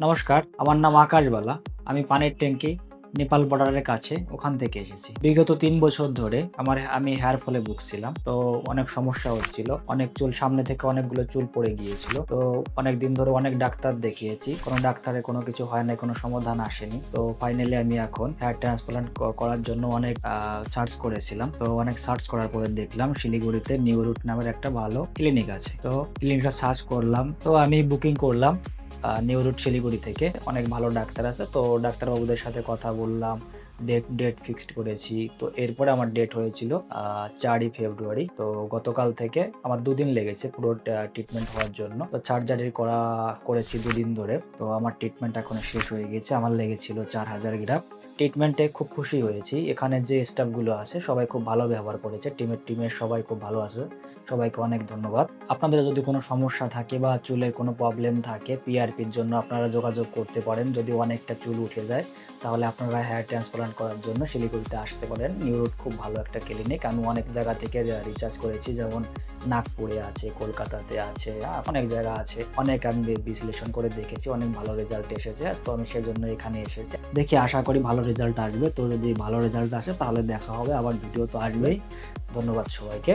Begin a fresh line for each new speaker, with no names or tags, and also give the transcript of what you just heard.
নমস্কার, আমার নাম আকাশ বালা। আমি পানির ট্যাঙ্কি নেপাল বর্ডারের কাছে ওখান থেকে এসেছি। বিগত ৩ বছর ধরে আমি হেয়ার ফলে ভুগছিলাম। তো অনেক সমস্যা হচ্ছিল। অনেক চুল সামনে থেকে অনেকগুলো চুল পড়ে গিয়েছিল। তো অনেকদিন ধরে অনেক ডাক্তার দেখিয়েছি। কোন ডাক্তারের কোনো কিছু হয় নাই, কোনো সমাধান আসেনি। তো ফাইনালি আমি এখন হেয়ার ট্রান্সপ্লান্ট করার জন্য অনেক সার্চ করেছিলাম। তো অনেক সার্চ করার পরে দেখলাম শিলিগুড়িতে নিউ রুট নামের একটা ভালো ক্লিনিক আছে। তো ক্লিনিকটা সার্চ করলাম। তো আমি বুকিং করলাম নিউ রুট শিলিগুড়ি থেকে। অনেক ভালো ডাক্তার আছে। তো ডাক্তারবাবুদের সাথে কথা বললাম। ডেট ফিক্সড করেছি। তো এরপরে আমার ডেট হয়েছিল ৪ই ফেব্রুয়ারি। তো গতকাল থেকে আমার ২ দিন লেগেছে পুরো ট্রিটমেন্ট হওয়ার জন্য। তো সার্জারি করেছি ২ দিন ধরে। তো আমার ট্রিটমেন্ট এখনো শেষ হয়ে গেছে। আমার লেগেছিল ৪,০০০ গ্রাম। ট্রিটমেন্টে খুব খুশি হয়েছি। এখানে যে স্টাফগুলো আছে সবাই খুব ভালো ব্যবহার করেছে। টিমের সবাই খুব ভালো আছে। সবাইকে অনেক ধন্যবাদ। আপনাদের যদি কোনো সমস্যা থাকে বা চুলের কোনো প্রবলেম থাকে, পিআরপির জন্য আপনারা যোগাযোগ করতে পারেন। যদি অনেকটা চুল উঠে যায়, তাহলে আপনারা হেয়ার ট্রান্সপ্লান্ট করার জন্য শিলিগুড়িতে আসতে পারেন। নিউ রুট খুব ভালো একটা ক্লিনিক। আমি অনেক জায়গা থেকে রিসার্চ করেছি, যেমন নাগপুরে আছে, কলকাতাতে আছে, অনেক জায়গা আছে। অনেক আমি বিশ্লেষণ করে দেখেছি, অনেক ভালো রেজাল্ট এসেছে। তো আমি সেজন্য এখানে এসেছি। দেখি, আশা করি ভালো রেজাল্ট আসবে। তো যদি ভালো রেজাল্ট আসে তাহলে দেখা হবে। আবার ভিডিও তো আসবেই। ধন্যবাদ সবাইকে।